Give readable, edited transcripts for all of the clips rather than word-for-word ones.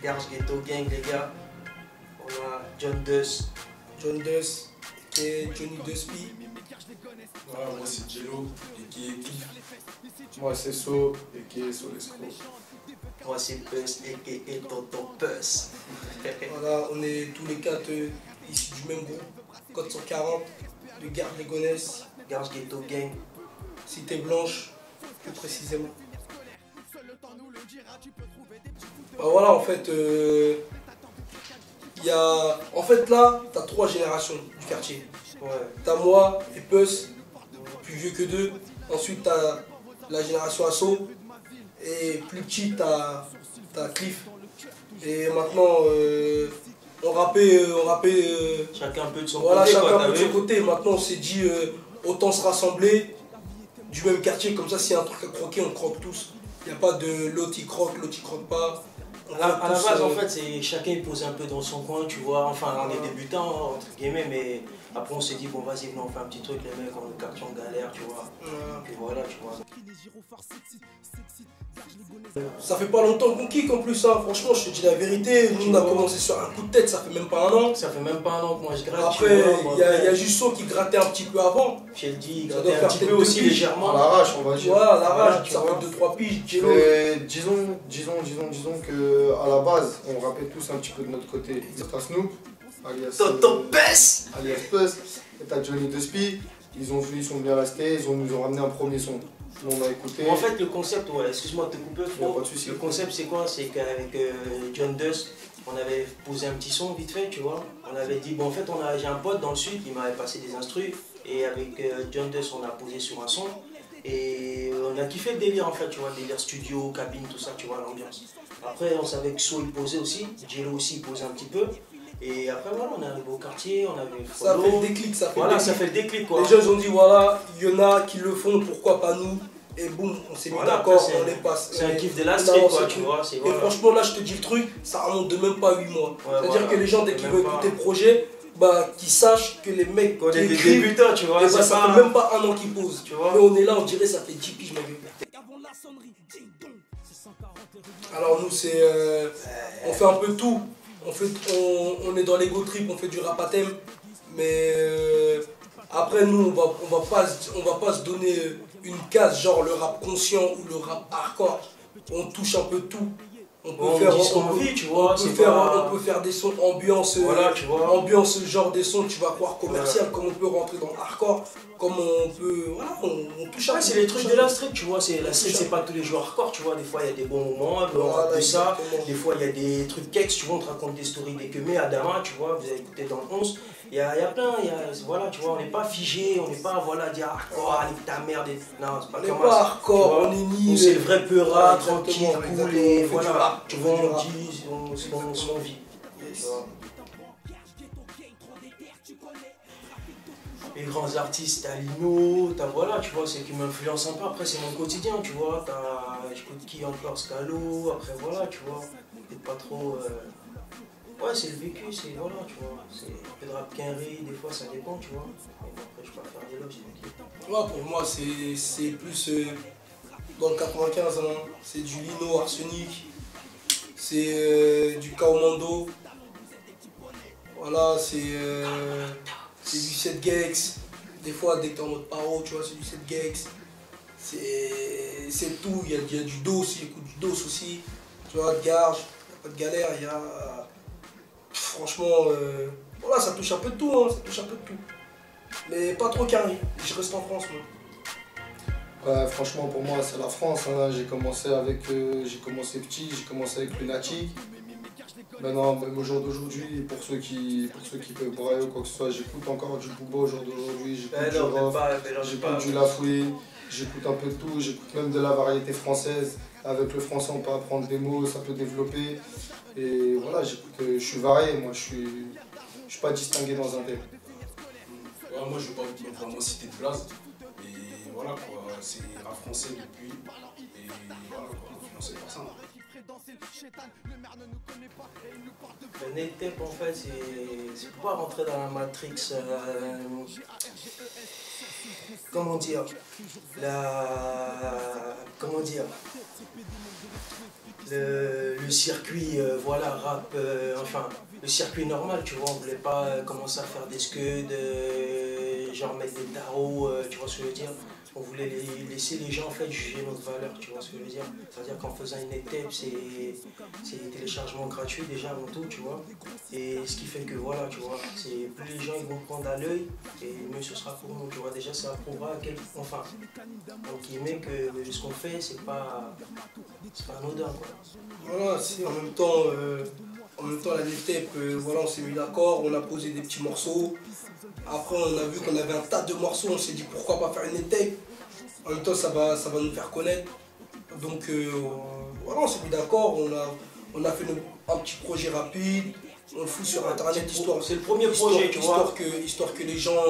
Garge Ghetto Gang, les gars. On a John Dust. John Dust, qui est Johnny Dusty. Voilà, moi c'est Jello, et qui est Cliff. Moi c'est So, et qui est So Escroc. Moi c'est Puss, et Tonton Puss. Voilà, on est tous les quatre issus du même groupe. Code 140, de Garde les Gonesse. Garge Ghetto Gang. Cité Blanche, plus précisément. Bah voilà, en fait, en fait là, t'as 3 générations du quartier. Ouais. T'as moi et Puss, plus vieux que 2. Ensuite, t'as la génération Asso. Et plus petit, t'as Cliff. Et maintenant, on rappait Chacun un peu de son voilà, côté. chacun Quoi, un peu de son côté. Maintenant, on s'est dit, autant se rassembler du même quartier. Comme ça, s'il y a un truc à croquer, on croque tous. Il n'y a pas de l'autre il croque pas. À la base, en fait, c'est chacun il posait un peu dans son coin, tu vois. Enfin, on est débutants, entre guillemets, mais après, on s'est dit, bon, vas-y, venez, on fait un petit truc, les mecs, on est quartier en galère, tu vois. Et voilà, tu vois. Ça fait pas longtemps qu'on kick en plus, hein. Franchement, je te dis la vérité. Nous, on a commencé sur un coup de tête, ça fait même pas un an. Ça fait même pas un an que moi je gratte. Après, il y a Jusso qui grattait un petit peu avant. Sheldie, il Ça grattait doit un faire petit peut-être peu 2 aussi piges. légèrement. À l'arrache, on va Tu dire. vois, à la Voilà, rage, tu ça vois. fait 2-3 piges. Jello. Mais disons que à la base, on rappait tous un petit peu de notre côté. T'as Snoop, alias Tonton Puss. alias Puss, et t'as Johnny Dusty. Ils sont venus à la Cité, nous ont ramené un premier son. Nous, on a écouté. En fait, le concept, ouais, excuse-moi de te couper, Y a frérot. pas de souci. Le concept, c'est quoi? C'est qu'avec John Dust, on avait posé un petit son vite fait, tu vois. On avait dit, bon, en fait, j'ai un pote dans le sud qui m'avait passé des instrus. Et avec John Dust, on a posé sur un son. Et on a kiffé le délire, en fait, tu vois, le délire studio, cabine, tout ça, tu vois, l'ambiance. Après, on savait que So, il posait aussi. Jello aussi, il posait un petit peu. Et après, voilà, on est arrivé au quartier, on avait Ça follow. fait le déclic, ça fait Voilà, le ça déclic. fait le déclic, quoi. Les jeunes ont dit, voilà, il y en a qui le font, pourquoi pas nous? Et boum, on s'est mis Voilà, d'accord, après, on les passe. C'est un kiff de la On street, avance quoi, le tu truc. vois. C'est Et voilà. franchement, là, je te dis le truc, ça remonte de même pas 8 mois. Ouais, C'est-à-dire voilà. que les gens, dès qu'ils Même veulent pas. écouter le projet, bah, qu'ils sachent que les mecs Qu'on qui est des écrivent, débutants, tu vois. et bah, c'est ça pas- fait même pas un an qu'ils posent. Tu vois. Mais on est là, on dirait ça fait 10 piges, ma gueule. Alors nous, c'est, on fait un peu de tout. On est dans l'ego trip, on fait du rap à thème. Mais après, nous, on va pas se donner une case, genre le rap conscient ou le rap hardcore. On touche un peu de tout. On dit ce qu'on vit, tu vois. On peut faire des sons ambiance, Voilà, tu vois. ambiance genre des sons, tu vas croire commercial, comme on peut rentrer dans le hardcore, comme on peut, voilà, on touche à Ouais, tout. c'est les trucs de la street, tu vois. La street, c'est pas tous les jours hardcore, tu vois. Des fois, il y a des bons moments, on Voilà, raconte ça. exactement. Des fois, il y a des trucs kex, tu vois. On te raconte des stories des Kemé, Adama, tu vois. Vous avez écouté dans le 11. Il y a plein, voilà, tu vois. On n'est pas figé, on n'est pas, voilà, dire hardcore, allez, ta merde. Non, c'est pas On n'est comme pas ça, hardcore, tu vois. on est ni. Nous, c'est le vrai peura, Exactement, tranquille, cool, exactement. et On fait du voilà. rap, Tu on vois, fait du on rap. dit ce qu'on vit. Tu vois. Les grands artistes, t'as Lino, t'as voilà, tu vois, c'est qui m'influence un peu. Après, c'est mon quotidien, tu vois. J'écoute qui encore, Scalo, après voilà, tu vois. Peut-être pas trop. Ouais, c'est le vécu, c'est voilà, tu vois. C'est un peu de rap quinri, des fois ça dépend, tu vois. Mais bon, après, je peux faire des logs, j'ai des clips. Ouais, pour moi, c'est plus dans le 95, hein. C'est du Lino, Arsenic, c'est du Kaomando. Voilà, c'est du 7 Gex. Des fois, dès que t'es en mode paro, tu vois, c'est du 7 Gex. C'est tout. Il y a du dos aussi, j'écoute du dos aussi. Tu vois, de Garge, il n'y a pas de galère, il y a. Franchement, voilà, ça touche un peu de tout, hein, ça touche un peu de tout. Mais pas trop carré, je reste en France, moi. Ouais, franchement, pour moi, c'est la France. Hein. J'ai commencé petit, j'ai commencé avec Lunatic. Maintenant, même au jour d'aujourd'hui, pour ceux qui peuvent brailler ou quoi que ce soit, j'écoute encore du Booba au jour d'aujourd'hui, j'écoute du rock, j'écoute du Lafouine, j'écoute un peu de tout, j'écoute même de la variété française. Avec le français, on peut apprendre des mots, ça peut développer. Et voilà, je suis varié, moi, je suis pas distingué dans un thème. Ouais, moi je vais pas vraiment citer de place. Et voilà quoi, c'est rap français depuis. Et voilà quoi, influencé par ça. Le Nate Tape, en fait, c'est pour pas rentrer dans la matrix. Comment dire? Comment dire? le circuit, voilà, rap, enfin, le circuit normal, tu vois. On voulait pas commencer à faire des scuds, genre mettre des tarots, tu vois ce que je veux dire. On voulait laisser les gens en fait juger notre valeur, tu vois ce que je veux dire. C'est-à-dire qu'en faisant une tape, c'est téléchargement gratuit déjà avant tout, tu vois. Et ce qui fait que voilà, tu vois, c'est plus les gens ils vont prendre à l'œil et mieux ce sera pour nous, tu vois. Déjà ça prouvera à quel enfin, donc que ce qu'on fait c'est pas anodin quoi. Voilà, si en même temps la tape, voilà, on s'est mis d'accord, on a posé des petits morceaux. Après on a vu qu'on avait un tas de morceaux, on s'est dit pourquoi pas faire une tape. En même temps ça va nous faire connaître. Donc voilà, on s'est mis d'accord, on a fait un petit projet rapide, on le fout sur internet histoire. C'est le premier projet, tu vois. Histoire que les gens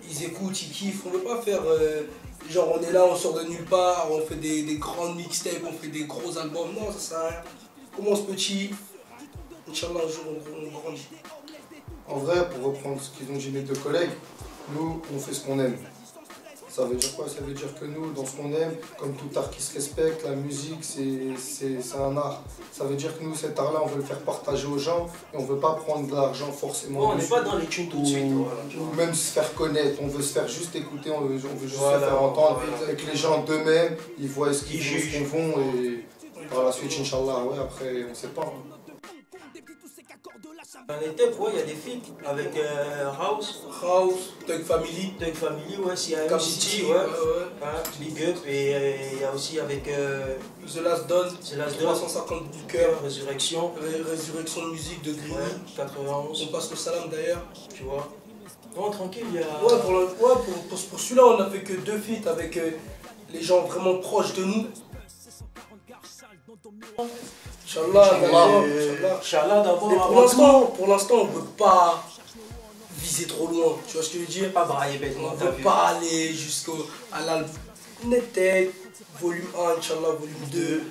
ils écoutent, ils kiffent. On veut pas faire genre on est là, on sort de nulle part, on fait des grandes mixtapes, on fait des gros albums. Non, ça sert à rien. On commence petit, Inch'Allah un jour on grandit. En vrai, pour reprendre ce qu'ils ont dit mes deux collègues, nous, on fait ce qu'on aime. Ça veut dire quoi? Ça veut dire que nous, dans ce qu'on aime, comme tout art qui se respecte, la musique, c'est un art. Ça veut dire que nous, cet art-là, on veut le faire partager aux gens et on ne veut pas prendre de l'argent forcément. Bon, on n'est pas dans les tunes tout de suite. Ou même se faire connaître, on veut se faire juste écouter, on veut juste se faire entendre. Et que les gens d'eux-mêmes, ils voient ce qu'ils font, ce qu'on font et par la suite, Inch'Allah, ouais, après, on ne sait pas. Hein. Dans les tapes, ouais, il y a des feats avec House, Thug Family, ouais, CIM City, ouais. Big Up, et il y a aussi avec The Last Don, 350 Booker, Résurrection de musique de Green, ouais, 91. On passe le salam d'ailleurs, tu vois. Non, tranquille, il y a. Ouais, pour celui-là, on a fait que 2 feats avec les gens vraiment proches de nous. Inch'Allah d'abord. Pour l'instant, on ne peut pas viser trop loin. Tu vois ce que je veux dire? Pas brailler bêtement. On ne peut pas aller jusqu'à l'album Neted, volume 1, Inch'Allah, volume 2.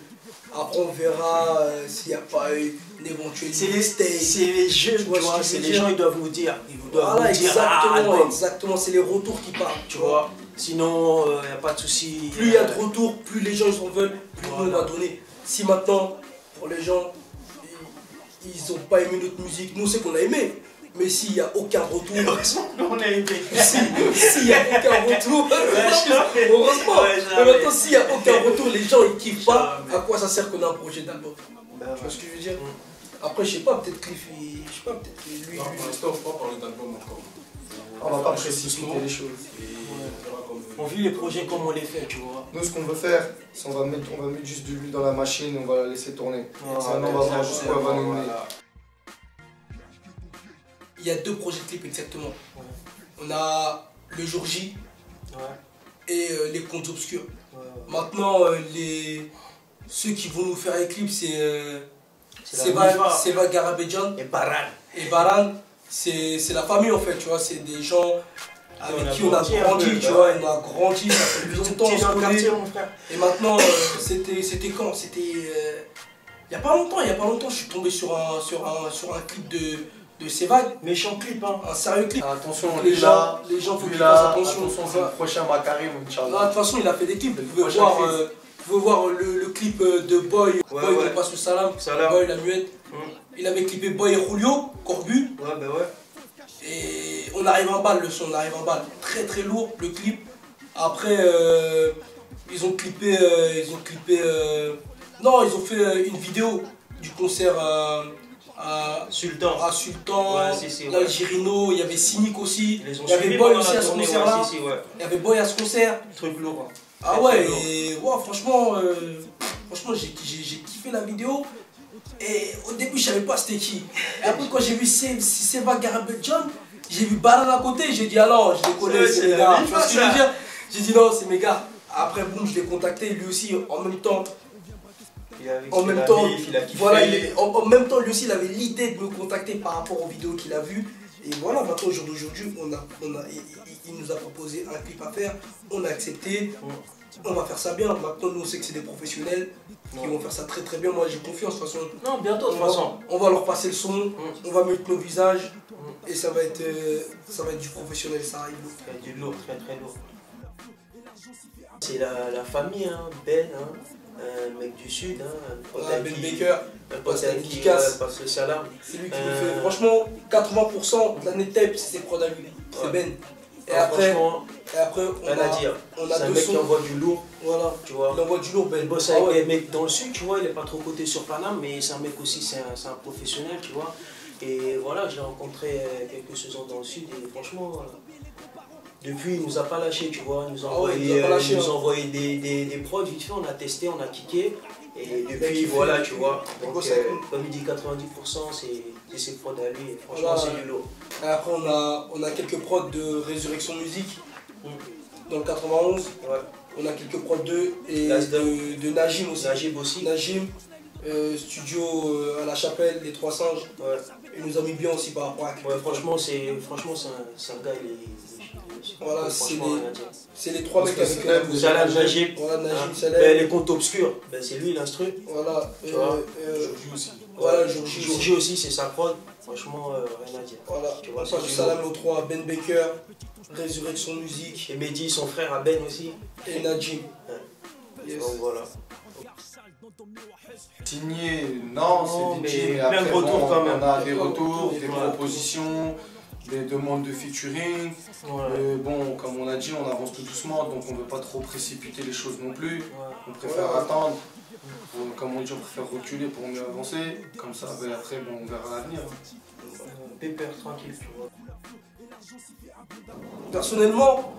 Après, on verra s'il n'y a pas eu une éventuelle mixtape. C'est les jeux, tu vois, c'est les gens, ils doivent nous dire. Voilà, exactement, c'est les retours qui parlent, tu vois. Sinon, il n'y a pas de souci. Plus il y a de retours, plus les gens ils en veulent, plus on va donner. Si maintenant, pour les gens, ils n'ont pas aimé notre musique, nous c'est qu'on a aimé. Mais s'il n'y a aucun retour, on a aimé. S'il n'y a aucun retour, heureusement. Mais maintenant, s'il n'y a aucun retour, les gens ils kiffent pas. À quoi ça sert qu'on a un projet d'album? Tu vois ce que je veux dire? Après, je sais pas, peut-être Cliff, je sais pas, peut-être lui. Pour l'instant, on ne peut pas parler d'album encore. On va pas précipiter les choses. On vit les projets comme on les fait, tu vois. Nous, ce qu'on veut faire, c'est on va mettre juste de l'huile dans la machine et on va la laisser tourner. Maintenant, on va voir jusqu'où elle va nous mener. Il y a 2 projets de clips exactement. On a le jour J et les comptes obscurs. Maintenant, ceux qui vont nous faire les clips, c'est Seva Garabedjan et Baran. C'est la famille en fait, tu vois, c'est des gens avec qui on a grandi, tu vois, on a grandi, ça fait longtemps, on se connaît. Et maintenant, c'était quand? C'était il n'y a pas longtemps, je suis tombé sur un clip de Seva. Méchant clip, hein. Un sérieux clip. Attention, les gens faut qu'ils fassent attention. C'est le prochain Makarim, Inch'Allah. De toute façon, il a fait des clips, vous pouvez voir le clip de Boy, Boy qui passe le salam, Boy la muette. Il avait clippé Boy et Julio, Corbu. Et on arrive en balle, le son, on arrive en balle. Très très lourd le clip. Après, ils ont clippé. Non, ils ont fait une vidéo du concert à Sultan, l'Algérino, il y il y avait Cynic aussi. Il y avait Boy aussi à ce concert-là. Il y avait Boy à ce concert. Truc lourd. Ah ouais, et ouais, franchement, j'ai kiffé la vidéo. Et au début, je savais pas c'était qui. Et après, quand j'ai vu Seva Garabedjan, j'ai vu Baran à côté, j'ai dit alors, je les connais, c'est mes gars. Tu vois ce que je veux dire? J'ai dit non, c'est mes gars. Après, boum, je l'ai contacté, lui aussi, en même temps. En même temps, lui aussi, il avait l'idée de me contacter par rapport aux vidéos qu'il a vues. Et voilà, maintenant, au jour d'aujourd'hui, il nous a proposé un clip à faire, on a accepté. On va faire ça bien. Maintenant, nous, on sait que c'est des professionnels qui vont faire ça très très bien. Moi, j'ai confiance de toute façon. Non, bientôt de toute façon. On va leur passer le son, on va mettre nos visages et ça va être du professionnel, ça arrive. Ça va être du lourd, très très lourd. C'est la famille, hein, Ben, hein. un mec du sud, hein, Voilà, Ben Baker, un pote passe à la qui dédicace. passe le salam. C'est lui qui nous fait. Franchement, 80% de la net tape, c'est ses prods à lui. C'est Ouais. Ben. Et Ah, après, franchement, on rien à dire. on C'est a un deux mec qui sons. envoie du lourd, Voilà. tu vois. Il envoie du lourd, Ben. Il bosse Ah avec ouais. des mecs dans le sud, tu vois, il est pas trop coté sur Paname, mais c'est un mec aussi, c'est un professionnel, tu vois. Et voilà, je l'ai rencontré quelques saisons dans le sud et franchement, depuis, il nous a pas lâché, tu vois. Il nous a Ah ouais, envoyé, il nous a pas lâché, il nous a hein. envoyé des prods, vite fait, on a testé, on a kické. Et Il a depuis, kiffé, voilà, il tu vois. il Donc, bosse avec nous. comme il dit, 90%, c'est ses prods à lui. Et franchement, Voilà. c'est du lot. Et après, on a quelques prods de Résurrection Musique Mm. dans le 91. Ouais. On a quelques prods d'eux et Lasdom. de Najim aussi. Najib aussi. Najim, studio à la Chapelle, les Trois Singes. Ouais. Il nous a mis bien aussi par rapport à quelques Ouais, prods. franchement, c'est un gars, il est Voilà, franchement, c'est rien à dire. C'est les trois Parce mecs que avec Salem, eux. Salam, Najib. Voilà, Najim, Hein. Salem. Ben, les comptes obscurs, ben, c'est lui l'instru. Voilà. Tu vois, Joji aussi. Voilà, Joji aussi. Joji aussi, c'est sa prod. Franchement, rien à dire. Voilà. Tu vois, On c'est passe du du Salam aux trois, Ben Baker, Résurrection Musique Et Mehdi, son frère, à Ben aussi. et Najim. Yes. Donc voilà. Signé, non, Non, c'est mais vite, mais plein de après, retours bon, quand même. on a des Plein de retours, retours, des voilà. propositions, des demandes de featuring. Ouais. Bon, comme on a dit, on avance tout doucement, donc on ne veut pas trop précipiter les choses non plus. Ouais. On préfère Ouais. attendre. Comme on dit, on préfère reculer pour mieux avancer. Comme ça, ben, après, bon, on verra l'avenir. Pépère, tranquille, tu vois. Personnellement,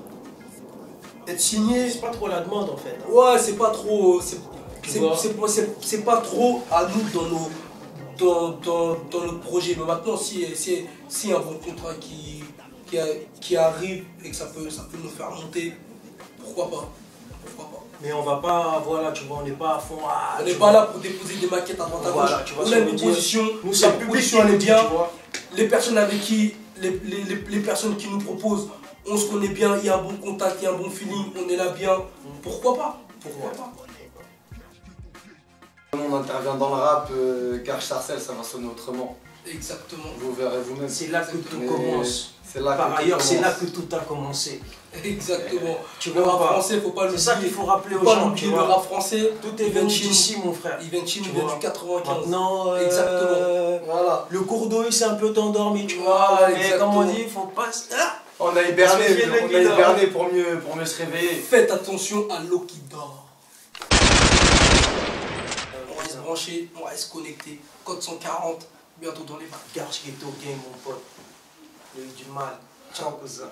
être signé, C'est pas trop la demande en fait. ouais, c'est pas trop. Tu vois. C'est pas trop à nous dans notre projet. Mais maintenant, si un bon contrat qui arrive et que ça peut nous faire monter, pourquoi pas? Pourquoi pas? Mais on va pas, voilà, tu vois, on n'est pas à fond. On n'est pas là pour déposer des maquettes à droite à gauche. Voilà, tu vois On ce a que une je veux dire. proposition, Nous, c'est la le public proposition qui elle est nous dit, bien. tu vois. Les personnes avec qui, les personnes qui nous proposent, on se connaît bien, il y a un bon contact, il y a un bon feeling, on est là bien. Pourquoi pas? Pourquoi pas? On intervient dans le rap, Garche Sarcelle, ça va sonner autrement. Exactement. Vous verrez vous-même. C'est là que tout Mais commence. C'est là Par que tout ailleurs, c'est là commence. que tout a commencé. Exactement. Tu Le vois rap pas. français, faut pas C'est l'oublier. ça qu'il faut rappeler aux Faut pas gens, tu l'oublier, le vois. rap français, Tout est il vient venu de chez nous. d'ici, mon frère. Il vient de chez nous, Tu il vient vois. du 95. Maintenant, Exactement. Voilà. le cours d'eau il s'est un peu endormi, tu Voilà, vois. Mais exactement. comme on dit, il faut pas. Ah, On a hiberné, Sofiane Le on a Guidon. hiberné pour mieux se réveiller. Faites attention à l'eau qui dort. On reste branché, on reste connecté. Code 140, bientôt dans les bacs. Garche Ghetto Game, mon pote. Il a eu du mal. Ciao, cousin.